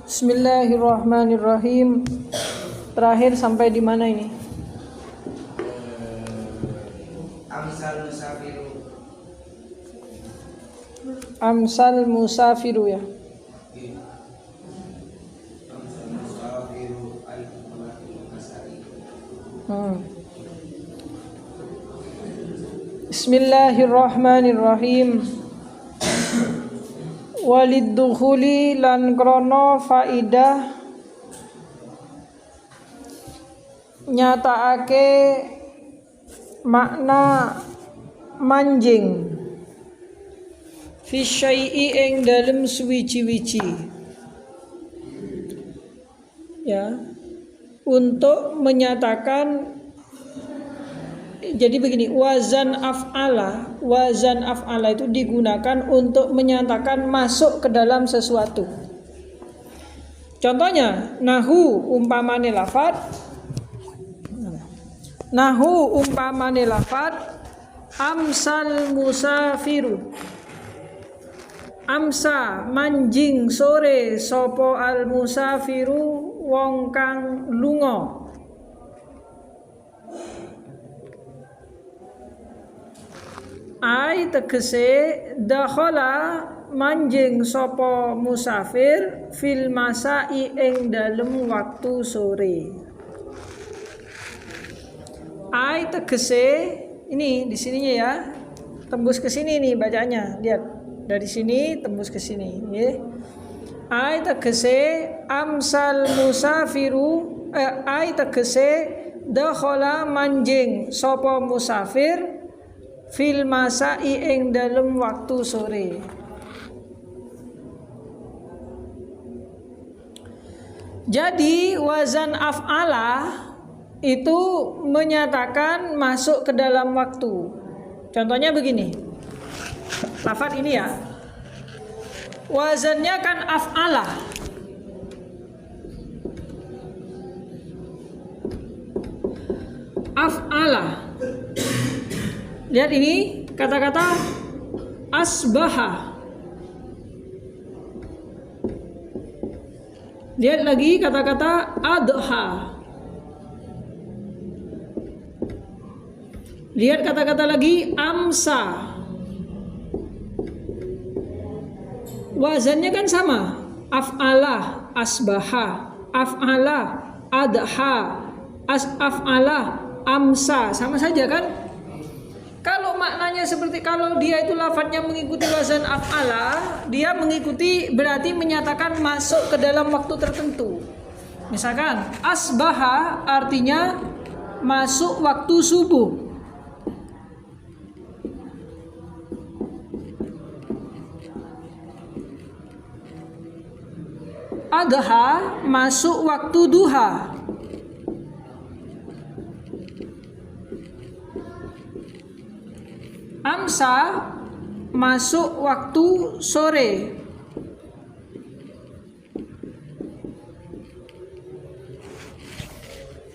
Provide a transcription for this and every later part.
Bismillahirrahmanirrahim. Terakhir sampai di mana ini? Amsal musafiru ya. Bismillahirrahmanirrahim. Waliddukhuli lan krono faidah nyataake makna manjing fi syai'i ing dalem suwiji-wiji ya, untuk menyatakan. Jadi begini, wazan af'ala itu digunakan untuk menyatakan masuk ke dalam sesuatu. Contohnya, nahu umpamane lafad amsal musafiru. Amsa manjing sore sopo al musafiru wong kang lunga. Ai tegese dakhala manjing sapa musafir fil masai ing dalem waktu sore. Ai tegese ini di sininya ya. Tembus ke sini nih bacanya. Lihat. Dari sini tembus ke sini, nggih. Ai tegese amsal musafiru ai tegese dakhala manjing sapa musafir fil masai ing dalem waktu sore. Jadi wazan af'ala itu menyatakan masuk ke dalam waktu. Contohnya begini. Lafaz ini ya. Wazannya kan af'ala. Af'ala. Lihat ini kata-kata asbaha. Lihat lagi kata-kata adha. Lihat kata-kata lagi amsa. Wazannya kan sama. Af'ala, asbaha, af'ala, adha, af'ala, amsa. Sama saja kan? Kalau maknanya seperti kalau dia itu lafadznya mengikuti wazan af'ala, dia mengikuti berarti menyatakan masuk ke dalam waktu tertentu. Misalkan asbaha artinya masuk waktu subuh. Adha masuk waktu duha. Amsa masuk waktu sore.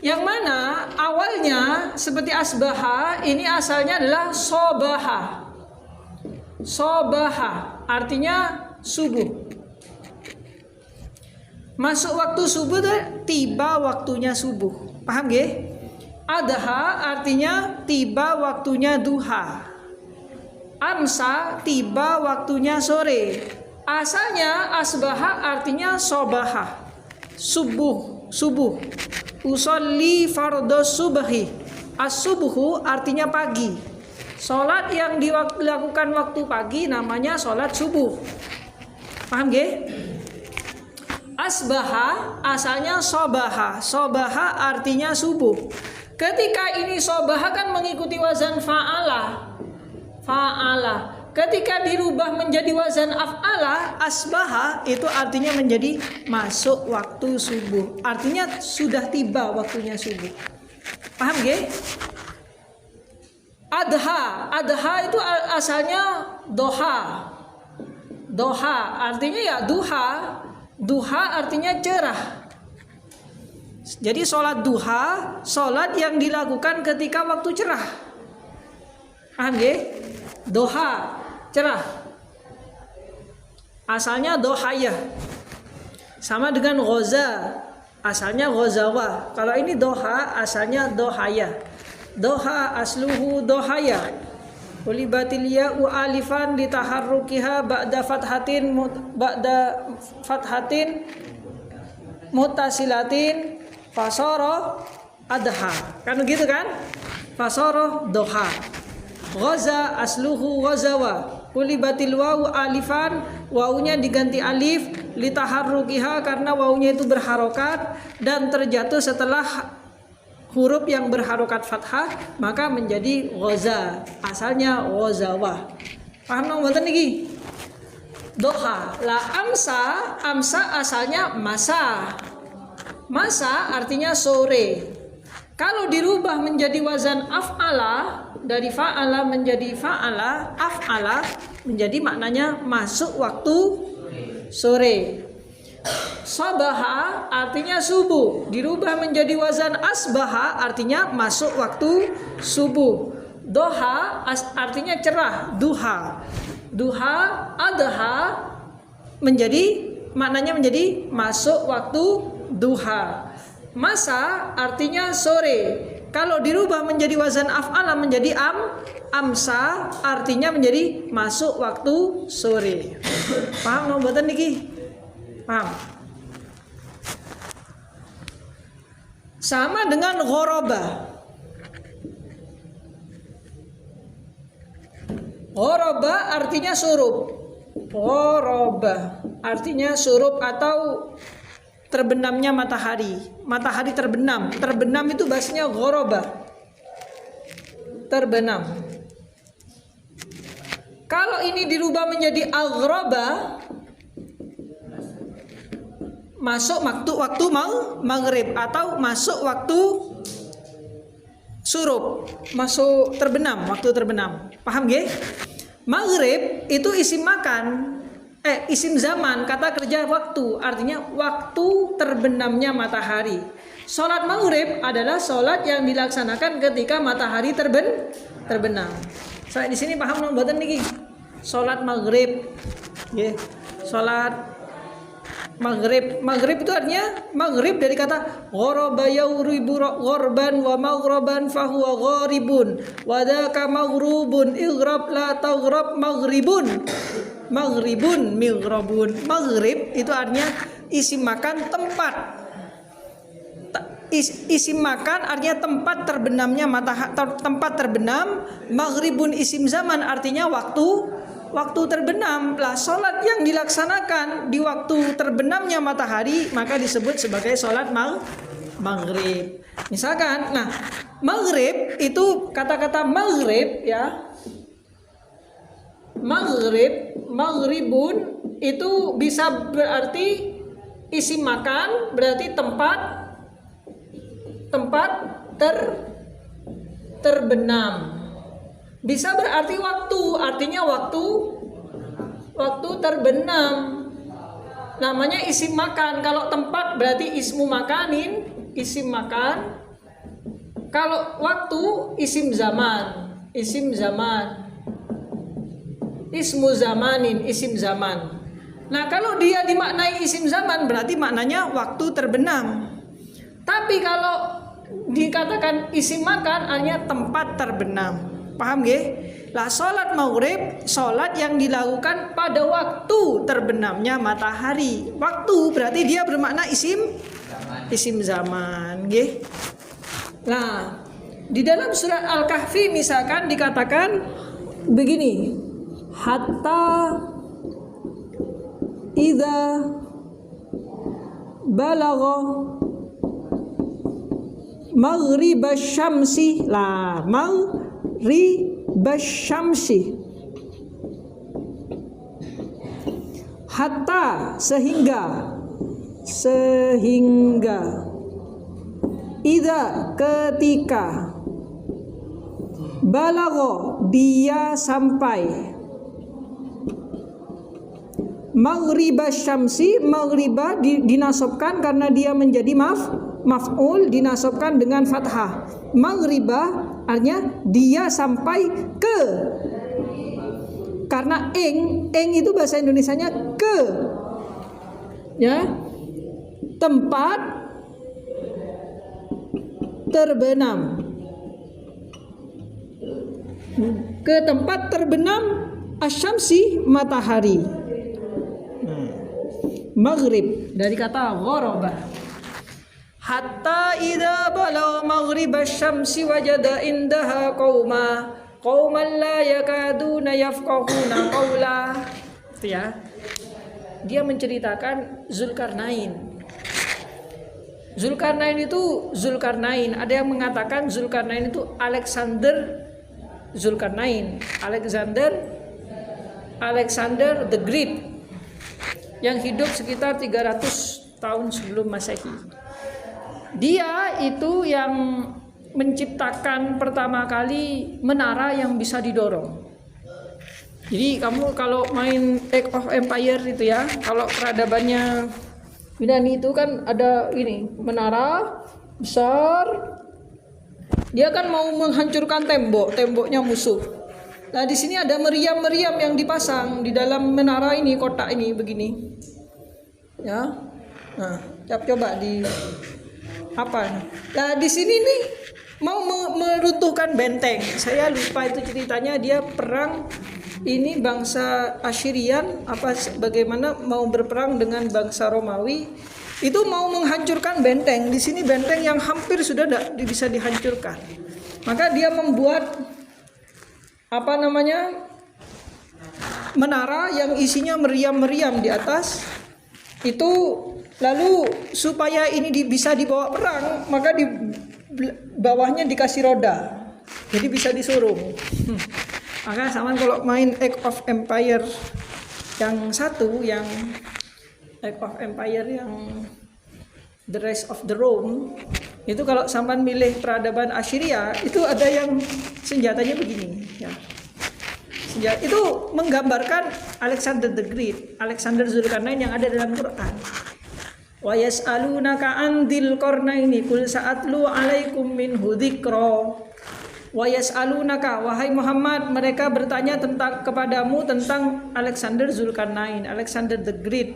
Yang mana awalnya seperti asbaha ini asalnya adalah sobaha. Sobaha artinya subuh. Masuk waktu subuh itu tiba waktunya subuh. Paham gak? Adha artinya tiba waktunya duha. Amsa tiba waktunya sore. Asalnya asbaha artinya sobaha, subuh. Usolli fardhu subhi. As-subuhu artinya pagi. Salat yang dilakukan waktu pagi namanya salat subuh. Paham gak? Asbaha asalnya sobaha. Sobaha artinya subuh. Ketika ini sobaha kan mengikuti wazan fa'ala. Ketika dirubah menjadi wazan af'ala, asbaha itu artinya menjadi masuk waktu subuh. Artinya sudah tiba waktunya subuh. Paham gak? Adha itu asalnya doha. Doha artinya ya duha. Duha artinya cerah. Jadi sholat duha, sholat yang dilakukan ketika waktu cerah. Paham gak? Doha, cerah. asalnya dohayah. Sama dengan ghoza, asalnya ghozawa. Kalau ini doha, asalnya dohayah. Doha asluhu dohayah. Ulibatil ya'u alifan litaharrukiha ba'da fathatin mutasilatin fasara adha. Kan begitu kan? Fasara doha. Ghaza asluhu ghazawa. Ulibatil wawu alifan, wawunya diganti alif litaharrukiha karena wawunya itu berharokat dan terjatuh setelah huruf yang berharokat fathah, maka menjadi ghaza. Asalnya ghazawa. Paham nang mboten niki? Doha. La amsa asalnya masa. Masa artinya sore. Kalau dirubah menjadi wazan af'ala, dari fa'ala menjadi fa'ala, af'ala menjadi maknanya masuk waktu sore. Sabaha artinya subuh, dirubah menjadi wazan asbaha artinya masuk waktu subuh. Doha artinya cerah, duha. Duha adha menjadi maknanya menjadi masuk waktu duha. Masa artinya sore. Kalau dirubah menjadi wazan af'ala menjadi amsa artinya menjadi masuk waktu sore. Paham no mboten niki? Paham? Sama dengan ghoroba. Ghoroba artinya surup. Ghoroba artinya surup atau terbenamnya matahari. Matahari terbenam. Terbenam itu bahasanya ghoroba. Terbenam. Kalau ini dirubah menjadi aghroba, masuk waktu maghrib atau masuk waktu surup, masuk terbenam, waktu terbenam. Paham nggih? Maghrib itu isim makan. Isim zaman, kata kerja waktu, artinya waktu terbenamnya matahari. Sholat maghrib adalah sholat yang dilaksanakan ketika matahari terbenam. Saya di sini paham nang mboten niki? Sholat maghrib, yeah. Sholat maghrib. Maghrib itu artinya maghrib dari kata ghoraba yuribu ghorban wa maghriban fahuwa gharibun wa dzaka maghrubun ighrab la taghrab maghribun. Maghribun mighrabun. Maghrib itu artinya isim makan tempat. Isim makan artinya tempat terbenamnya matahari, tempat terbenam. Maghribun isim zaman artinya waktu terbenam. Lah salat yang dilaksanakan di waktu terbenamnya matahari maka disebut sebagai salat maghrib. Misalkan, nah maghrib itu kata-kata maghrib ya. Maghribun itu bisa berarti isim makan, berarti tempat terbenam. Bisa berarti waktu, artinya waktu terbenam. Namanya isim makan. Kalau tempat berarti ismu makanin, isim makan. Kalau waktu isim zaman. Ismu zamanin, isim zaman. Nah, kalau dia dimaknai isim zaman berarti maknanya waktu terbenam. Tapi kalau dikatakan isim makan artinya tempat terbenam. Paham nggih? Lah salat maghrib, salat yang dilakukan pada waktu terbenamnya matahari. Waktu berarti dia bermakna isim zaman, nggih. Nah, di dalam surat Al-Kahfi misalkan dikatakan begini. Hatta idza balagha maghribasy syamsi, la maghribasy syamsi, hatta sehingga idza ketika, balagha dia sampai, maghribasy syamsi, maghriba dinasabkan karena dia menjadi maf'ul, dinasabkan dengan fathah. Maghriba artinya dia sampai ke karena eng itu bahasa Indonesianya ke, ya, tempat terbenam, ke tempat terbenam asyamsi matahari. Maghrib dari kata ghoraba. Hatta idza balaw maghrib asy-syamsi wajada indaha qauman la yakaduna yafqahuna qawla. Itu ya. Dia menceritakan Zulkarnain. Zulkarnain itu Zulkarnain. Ada yang mengatakan Zulkarnain itu Alexander Zulkarnain. Alexander the Great yang hidup sekitar 300 tahun sebelum Masehi. Dia itu yang menciptakan pertama kali menara yang bisa didorong. Jadi kamu kalau main Age of Empire itu ya, kalau peradabannya Yunani itu kan ada ini menara besar. Dia kan mau menghancurkan temboknya musuh. Nah di sini ada meriam-meriam yang dipasang di dalam menara ini, kotak ini begini. Ya, nah coba di apa? Nah di sini nih mau meruntuhkan benteng. Saya lupa itu ceritanya, dia perang ini bangsa Asyirian apa bagaimana mau berperang dengan bangsa Romawi. Itu mau menghancurkan benteng. Di sini benteng yang hampir sudah tidak bisa dihancurkan. Maka dia membuat menara yang isinya meriam-meriam di atas. Itu lalu supaya ini bisa dibawa perang, maka di bawahnya dikasih roda. Jadi bisa disuruh. Maka sama kalau main Age of Empire yang satu, yang Age of Empire yang The Rise of the Rome, itu kalau sampan milih peradaban Assyria itu ada yang senjatanya begini ya. Senjata itu menggambarkan Alexander the Great, Alexander Zulkarnain yang ada dalam Quran. Wa yas'alunaka 'anil qarnaini qul sa'atlu 'alaikum minhu dzikra. Wa yas'alunaka, wahai Muhammad, mereka bertanya kepadamu tentang Alexander Zulkarnain, Alexander the Great.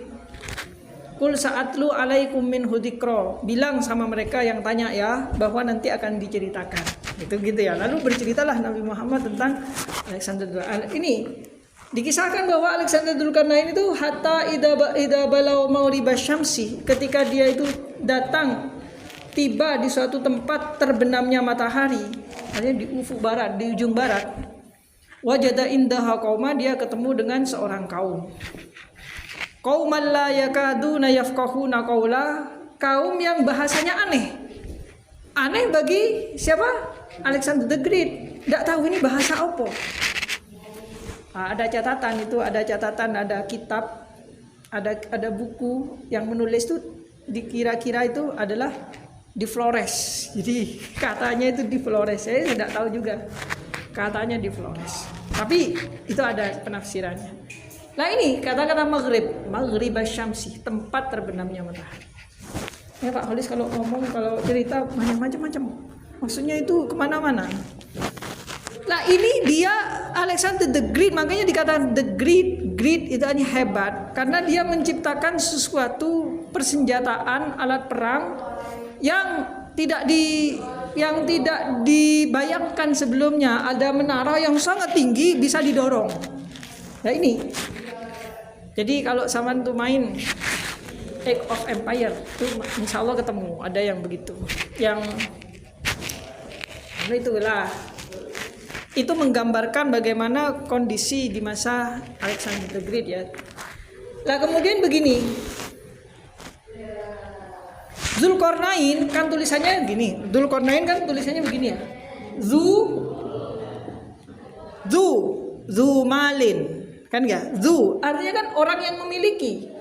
Qul sa'atlu 'alaikum minhu dzikra. Bilang sama mereka yang tanya ya, bahwa nanti akan diceritakan. Gitu ya. Lalu berceritalah Nabi Muhammad tentang Alexander Zulkarnain. Ini dikisahkan bahwa Alexander Zulkarnain itu hatta idza balau maghriba syamsi, ketika dia itu datang tiba di suatu tempat terbenamnya matahari, artinya di ufuk barat, di ujung barat. Wajada indaha qauma, dia ketemu dengan seorang kaum. Qauman la yakaduna yafqahuna qawla, kaum yang bahasanya aneh. Aneh bagi siapa? Alexander the Great. Tidak tahu ini bahasa apa. Nah, ada catatan, ada kitab, ada buku yang menulis itu dikira-kira itu adalah di Flores. Jadi katanya itu di Flores. Saya tidak tahu juga. Katanya di Flores. Tapi itu ada penafsirannya. Nah ini kata-kata maghrib asyamsi, tempat terbenamnya matahari. Ya Pak Holis kalau ngomong, kalau cerita macam-macam. Maksudnya itu kemana-mana. Nah ini dia Alexander the Great, makanya dikatakan the Great itu hanya hebat karena dia menciptakan sesuatu persenjataan alat perang yang tidak dibayangkan sebelumnya. Ada menara yang sangat tinggi bisa didorong. Nah ini. Jadi kalau sama tuh main Age of Empire itu insya Allah ketemu ada yang begitu. Yang itulah. Itu menggambarkan bagaimana kondisi di masa Alexander the Great ya. Nah kemudian begini, Zulkarnain kan tulisannya gini. Zulkarnain kan tulisannya begini ya. Zu malin kan enggak? Zu artinya kan orang yang memiliki.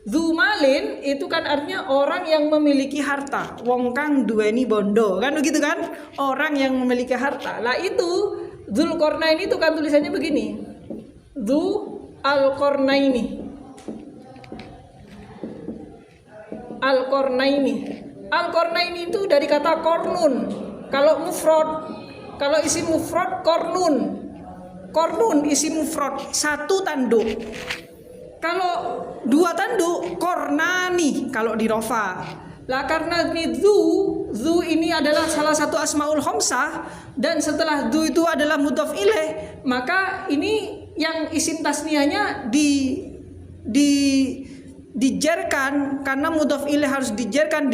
Zumalin itu kan artinya orang yang memiliki harta. Wong kang duweni bondo, kan begitu kan? Orang yang memiliki harta. Lah itu Zulkarnain itu kan tulisannya begini. Al-Qarnaini itu dari kata kornun. Kalau mufrad, Kalau isim mufrad kornun. Kornun isim mufrad, satu tanduk. Kalau dua tanduk kornani kalau di rofa. Lah karena ini zu ini adalah salah satu asmaul khamsah dan setelah zu itu adalah mudhaf ilaih, maka ini yang isim tasniyahnya dijerkan karena mudhaf ilaih harus dijerkan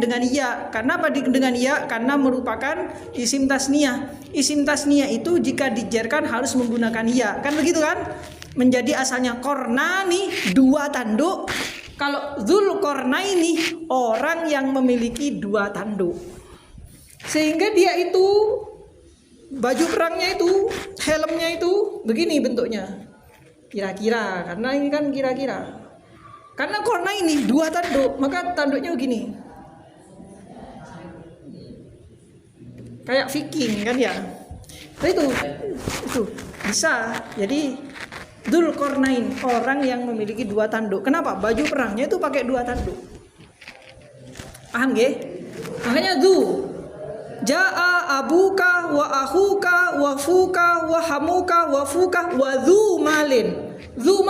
dengan ya. Karena apa dengan ya? Karena merupakan isim tasniyah. Isim tasniyah itu jika dijerkan harus menggunakan ya. Kan begitu kan? Menjadi asalnya kornani, dua tanduk. Kalau Dzulqarnaini, orang yang memiliki dua tanduk. Sehingga dia itu baju perangnya itu, helmnya itu begini bentuknya. Kira-kira, karena ini kan kira-kira. Karena Qarnaini dua tanduk, maka tanduknya begini. Kayak Viking kan ya. Nah, itu bisa. Jadi Dzulqarnain, orang yang memiliki dua tanduk. Kenapa? Baju perangnya itu pakai dua tanduk. Paham nggih? Makanya Ja'a abuka wa akhuka wa fuka wa hamuka wa fuka wa dzu malin. Dzu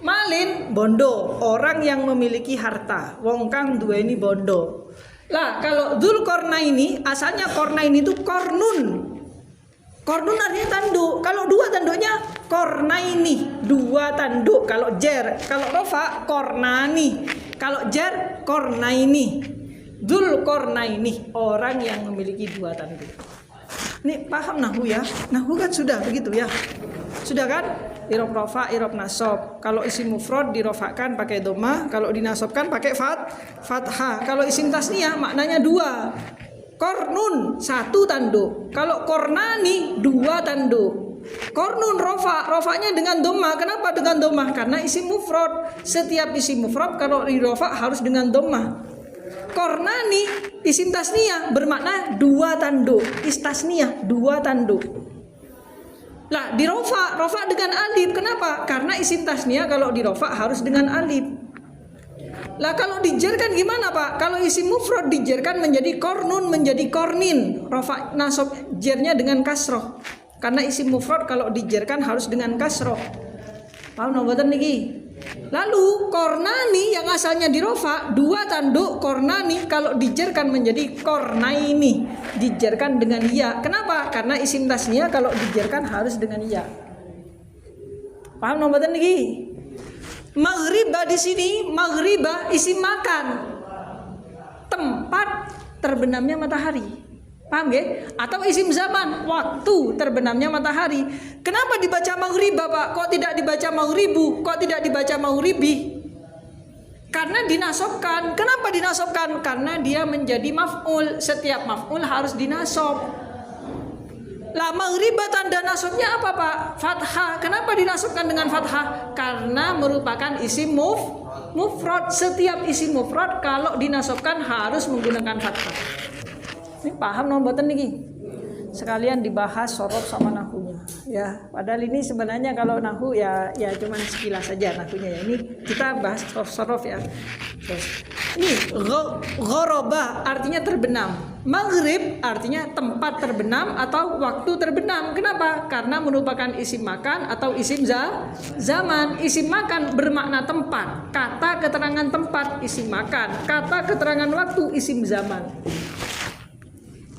malin bondo, orang yang memiliki harta. Wong kang duweni bondo. Lah kalau Dzulqarnaini asalnya Qarnain itu kornun. Kornun artinya tanduk. Kalau dua tanduknya Qarnaini, dua tanduk. Kalau jer, kalau rofa Qarnani. Kalau jer Qarnaini. Dzulqarnaini, orang yang memiliki dua tanduk. Ini paham nahwu ya? Nahwu kan sudah begitu ya. Sudah kan? Irob rofa, irob nasob. Kalau isim mufrad dirofakan pakai dhammah, kalau dinasobkan pakai fathah. Kalau isim tasniyah maknanya dua. Kornun satu tanduk. Kalau kornani dua tanduk. Kornun rofanya dengan dhammah. Kenapa dengan dhammah? Karena isim mufrad. Setiap isim mufrad kalau dirofa harus dengan dhammah. Kornani isim tasniyah bermakna dua tanduk. Istasniyah dua tanduk. Lah di rofa dengan alif. Kenapa? Karena isim tasniyah kalau di rofa harus dengan alif. Lah kalau dijerkan gimana Pak? Kalau isim mufrad dijerkan menjadi kornun, menjadi kornin. Rofa nasab jernya dengan kasroh. Karena isim mufrad kalau dijerkan harus dengan kasroh. Paham nomboten niki? Lalu kornani yang asalnya di rofa dua tanduk kornani kalau dijerkan menjadi kornaini, dijerkan dengan ya. Kenapa? Karena isim tasniyah kalau dijerkan harus dengan ya. Paham nomboten niki? Maghribah di sini, maghribah isim makan, tempat terbenamnya matahari. Paham ya? Atau isim zaman, waktu terbenamnya matahari. Kenapa dibaca maghribah Pak? Kok tidak dibaca maghribu? Kok tidak dibaca maghribi? Karena dinasobkan. Kenapa dinasobkan? Karena dia menjadi maf'ul. Setiap maf'ul harus dinasob. Lah maghribah tanda nasabnya apa Pak? Fathah. Kenapa dinasabkan dengan fathah? Karena merupakan isim mufrad. Setiap isim mufrad kalau dinasabkan harus menggunakan fathah. Ini paham nomboten niki? Sekalian dibahas sorof sama nahunya ya. Padahal ini sebenarnya kalau nahu ya cuman sekilas saja nahunya ya. Ini kita bahas sorof ya. Terus ini ghoroba artinya terbenam. Maghrib artinya tempat terbenam atau waktu terbenam. Kenapa? Karena merupakan isim makan atau isim zaman. Isim makan bermakna tempat. Kata keterangan tempat isim makan. Kata keterangan waktu isim zaman.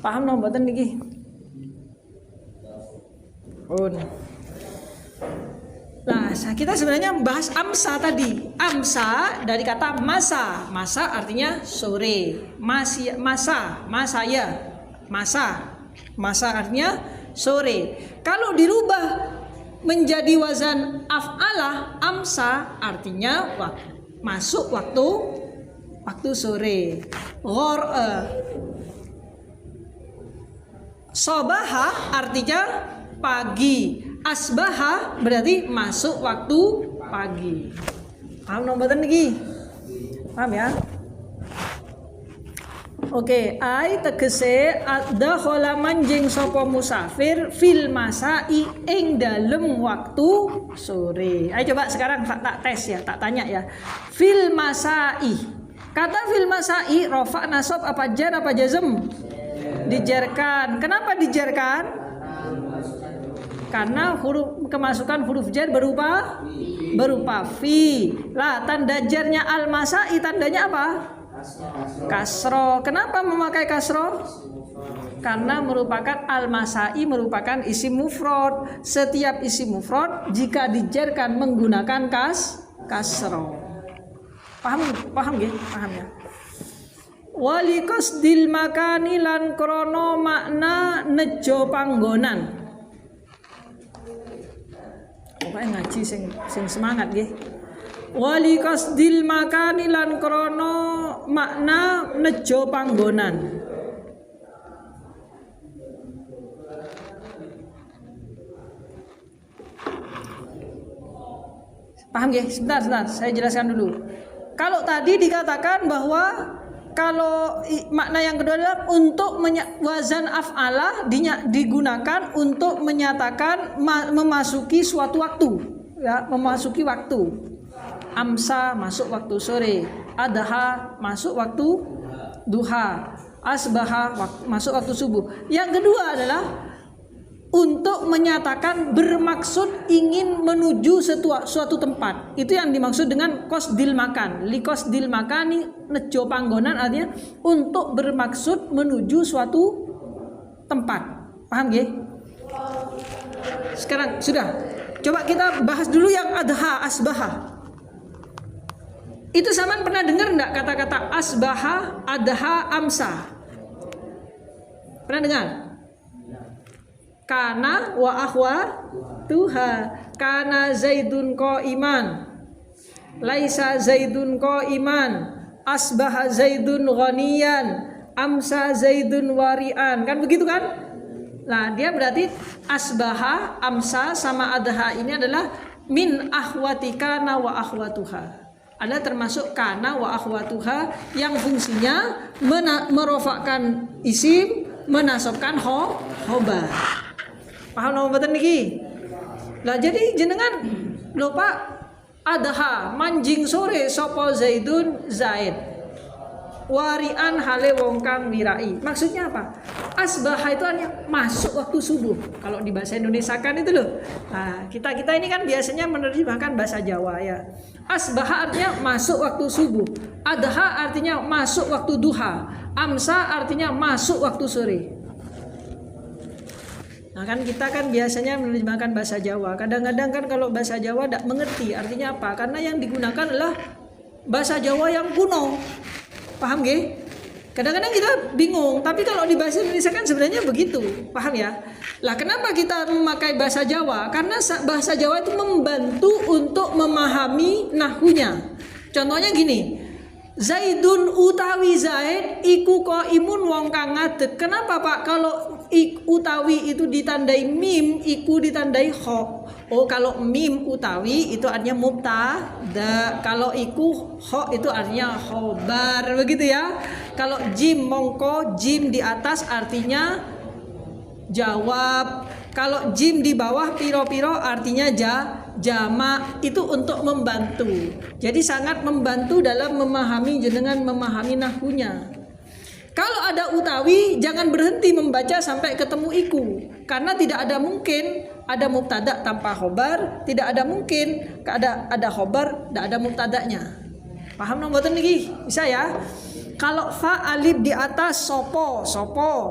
Paham nomboten niki? Nah, kita sebenarnya membahas amsa tadi. Amsa dari kata masa. Masa artinya sore. Masa artinya sore. Kalau dirubah menjadi wazan af'alah, amsa artinya masuk waktu sore. Sobaha artinya pagi. Asbaha berarti masuk waktu pagi. Paham nomboten niki? Paham ya? Oke, ai tegese dakhala manjing sapa musafir fil masai ing dalem waktu sore. Ayo coba sekarang tak tes ya, tak tanya ya. Fil masai. Kata fil masai rafa nasab apa jar apa jazm? Dijarkan. Kenapa dijarkan? Karena kemasukan huruf jar berupa fi. Lah tanda jarnya al-masai tandanya apa? Kasro. Kenapa memakai kasro? Karena merupakan al-masai merupakan isim mufrad. Setiap isim mufrad jika dijarkan menggunakan kasro. Paham ya? Paham ya? Wali qasdil makani lan krono makna nejo panggonan. Pokoknya ngaji sing semangat nggih. Wali qasdil makani lan krono makna nejo panggonan. Paham nggih? Sebentar, saya jelaskan dulu. Kalau tadi dikatakan bahwa kalau makna yang kedua adalah untuk wazan af'ala digunakan untuk menyatakan memasuki suatu waktu, ya, memasuki waktu. Amsa masuk waktu sore, adha masuk waktu duha, asbaha masuk waktu subuh. Yang kedua adalah untuk menyatakan bermaksud ingin menuju suatu tempat. Itu yang dimaksud dengan qasdil makan. Li qasdil makani nejo panggonan artinya untuk bermaksud menuju suatu tempat. Paham nggih? Sekarang sudah. Coba kita bahas dulu yang adha asbaha. Itu Saman pernah dengar enggak kata-kata asbaha, adha, amsa? Pernah dengar? Kana wa akhwa tuha. Kana zaidun qaiman, laisa zaidun qaiman, asbaha zaidun ghaniyan, amsa zaidun warian. Kan begitu kan? Nah, dia berarti asbaha, amsa sama adha ini adalah min akhwati kana wa akhwatuha. Ada termasuk kana wa akhwatuha yang fungsinya merofakkan isim, menasabkan khobar. Paham nama betul niki? Lah jadi jenengan lupa adha manjing sore sopo zaidun zaid. Warian hale wong kang wirai. Maksudnya apa? Asbaha itu artinya masuk waktu subuh. Kalau di bahasa Indonesia kan itu loh. Nah, kita ini kan biasanya menerjemahkan bahasa Jawa ya. Asbaha artinya masuk waktu subuh. Adha artinya masuk waktu duha. Amsa artinya masuk waktu sore. Nah kan kita kan biasanya menerjemahkan bahasa Jawa. Kadang-kadang kan kalau bahasa Jawa tidak mengerti artinya apa. Karena yang digunakan adalah bahasa Jawa yang kuno. Paham gak? Kadang-kadang kita bingung. Tapi kalau di bahasa Indonesia kan sebenarnya begitu. Paham ya? Lah kenapa kita memakai bahasa Jawa? Karena bahasa Jawa itu membantu untuk memahami nahwunya. Contohnya gini. Zaidun utawi Zaid iku qaimun wong kang ngadeg. Kenapa Pak? Kalau utawi itu ditandai mim, iku ditandai kho. Oh, kalau mim utawi itu artinya mubtada. Kalau iku kho itu artinya khobar. Begitu ya. Kalau jim mongko, jim di atas artinya jawab. Kalau jim di bawah piro-piro artinya jamak. Itu untuk membantu. Jadi sangat membantu dalam memahami jenengan memahami nahwunya. Kalau ada utawi jangan berhenti membaca sampai ketemu iku. Karena tidak ada mungkin ada mubtada tanpa khobar, tidak ada mungkin ada khobar tidak ada mubtadanya. Paham nomboten niki? Bisa ya? Kalau fa alif di atas sopo,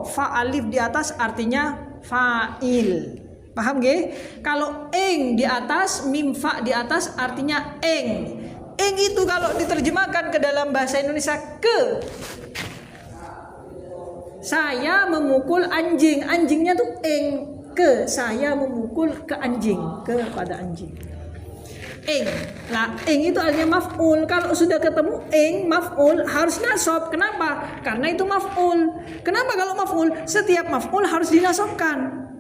fa alif di atas artinya fa'il. Paham nggih? Kalau ing di atas, mim fa di atas artinya eng. Eng itu kalau diterjemahkan ke dalam bahasa Indonesia ke. Saya memukul anjing. Anjingnya tuh eng. Ke. Saya memukul ke anjing. Kepada anjing. Eng. Nah, eng itu artinya maf'ul. Kalau sudah ketemu eng, maf'ul harus nasab. Kenapa? Karena itu maf'ul. Kenapa kalau maf'ul? Setiap maf'ul harus dinasobkan.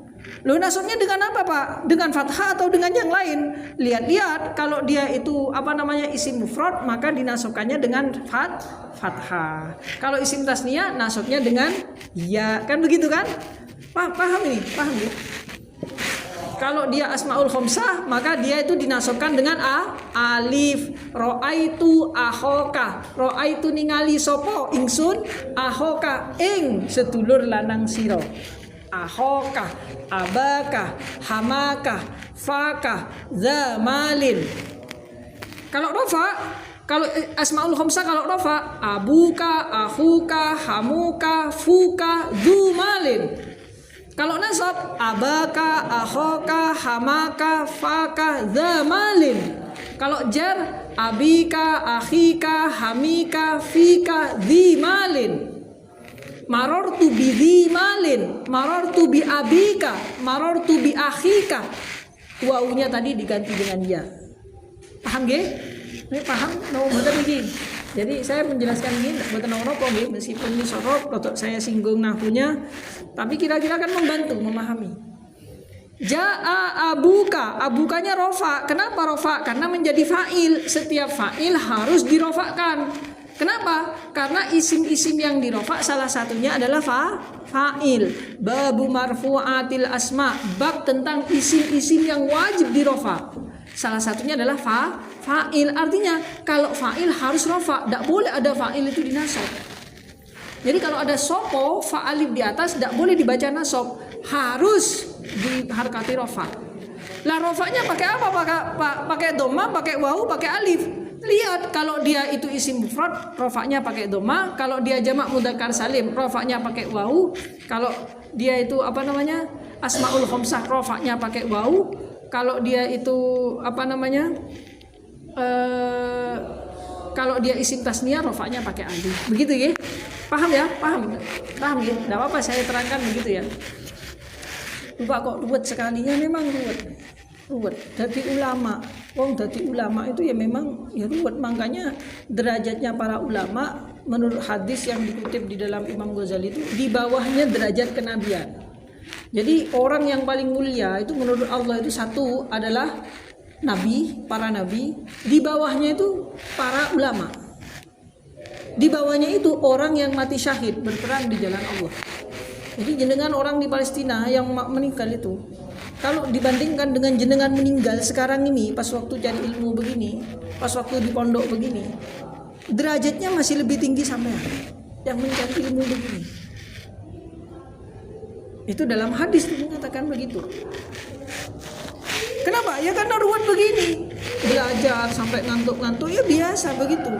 Loh, nasabnya dengan apa Pak? Dengan fathah atau dengan yang lain? Lihat-lihat, kalau dia itu isim mufrad, maka dinasabkannya dengan fathah. Kalau isim tasniyah, nasabnya dengan ya, kan begitu kan? Paham ini? Paham ya? Kalau dia asmaul khamsah, maka dia itu dinasobkan dengan alif. Ro'aitu ahoka. Ro'aitu ningali sopo ingsun ahoka ing sedulur lanang siro. Ahoka, abaka, hamaka, faka, zamalin. Kalau rofa, kalau asmaul khamsah, kalau rofa, abuka, ahuka, hamuka, fuka, zumalin. Kalau nasab, abaka, ahoka, hamaka, faka, zamalin. Kalau jar, abika, akhika, hamika, fika, zimalin. Marortu bi zimalin, marortu bi abika, marortu bi akhika. Wawunya tadi diganti dengan ya. Paham gak? Ini paham? No, betul begini. Jadi saya menjelaskan ini bukan nopo nggih, meskipun ini sorok atau saya singgung nahunya, tapi kira-kira kan membantu memahami. Ja'a abuka, abukanya rofa. Kenapa rofa? Karena menjadi fa'il. Setiap fa'il harus dirofakan. Kenapa? Karena isim-isim yang dirofa salah satunya adalah fa'il. Babu marfu'atil asma, bab tentang isim-isim yang wajib dirofa. Salah satunya adalah fa'il. Artinya kalau fa'il harus rofa, tidak boleh ada fa'il itu dinasab. Jadi kalau ada sopo fa'alif di atas tidak boleh dibaca nasab, harus diharkati rofa. Lah rofanya pakai apa? Pakai doma, pakai wawu, pakai alif. Lihat kalau dia itu isim mufrad, rofanya pakai doma. Kalau dia jamak mudzakkar salim, rofanya pakai wawu. Kalau dia itu asmaul khamsah, rofanya pakai wawu. Kalau dia itu kalau dia isim tasniyah, rofanya pakai alif. Begitu ya? Paham ya? Paham ya? Tidak apa-apa saya terangkan begitu ya. Lupa kok ruwet sekalinya, memang ruwet. Dadi ulama, dadi ulama itu ya memang ya ruwet. Makanya derajatnya para ulama menurut hadis yang dikutip di dalam Imam Ghazali itu di bawahnya derajat kenabian. Jadi orang yang paling mulia itu menurut Allah itu satu adalah nabi, para nabi. Di bawahnya itu para ulama. Di bawahnya itu orang yang mati syahid berperang di jalan Allah. Jadi jenengan orang di Palestina yang meninggal itu, kalau dibandingkan dengan jenengan meninggal sekarang ini pas waktu cari ilmu begini, pas waktu di pondok begini, derajatnya masih lebih tinggi sampean yang mencari ilmu begini. Itu dalam hadis mengatakan begitu. Kenapa? Ya karena ruwet begini. Belajar sampai ngantuk-ngantuk ya biasa begitu.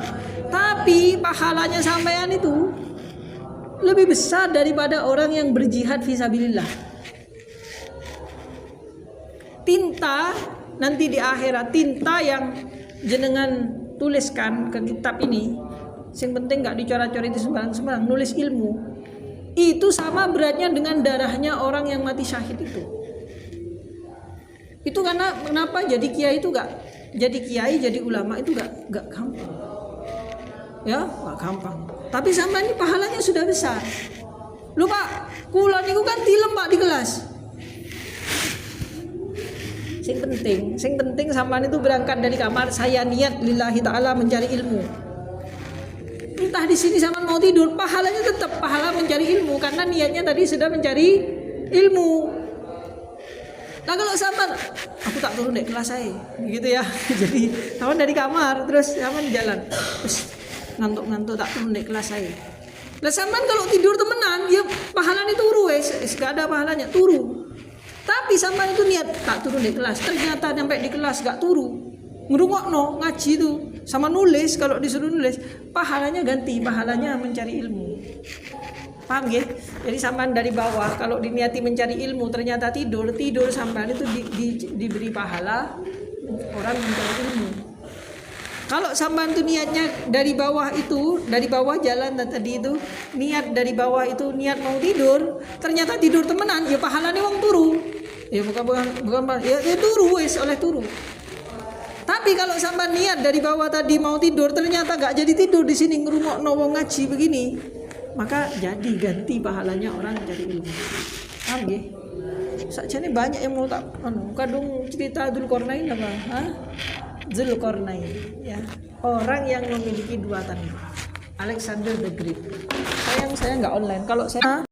Tapi pahalanya sampean itu lebih besar daripada orang yang berjihad fisabilillah. Tinta nanti di akhirat, tinta yang jenengan tuliskan ke kitab ini, yang penting gak dicoret-coret itu sembarang-sembarang, nulis ilmu. Itu sama beratnya dengan darahnya orang yang mati syahid itu. Itu karena kenapa jadi kiai itu gak jadi kiai, jadi ulama itu gak gampang. Ya, gak gampang. Tapi sama ini pahalanya sudah besar. Lupa, kula niku kan tilem Pak di kelas. Sing penting sampean itu berangkat dari kamar, saya niat lillahi taala mencari ilmu. Entah di sini sama mau tidur, pahalanya tetap pahala mencari ilmu karena niatnya tadi sudah mencari ilmu. Nah kalau sama, aku tak turun deh kelas saya, gitu ya. Jadi sama dari kamar terus sama di jalan, terus ngantuk-ngantuk tak turun deh kelas saya. Nah sama kalau tidur temenan, ya pahalanya turu gak ada pahalanya turu. Tapi sama itu niat tak turun deh kelas, ternyata sampai di kelas gak turu. Ngerungokno ngaji itu sama nulis, kalau disuruh nulis pahalanya ganti, pahalanya mencari ilmu. Paham ya? Jadi sampean dari bawah kalau diniati mencari ilmu ternyata tidur sampean itu diberi pahala orang mencari ilmu. Kalau sampean itu niatnya dari bawah itu, dari bawah jalan tadi itu, niat dari bawah itu niat mau tidur, ternyata tidur temenan, ya pahalanya wong turu. Ya bukan ya turu oleh turu. Tapi kalau sampai niat dari bawah tadi mau tidur ternyata gak jadi tidur di sini ngerungokno wong ngaji begini, maka jadi ganti pahalanya orang cari ilmu. Paham nggih? Sakjane banyak yang mau tak kadung cerita Dzulqarnain apa? Dzulqarnain ya. Orang yang memiliki dua tangan. Alexander the Great. Saya enggak online. Kalau saya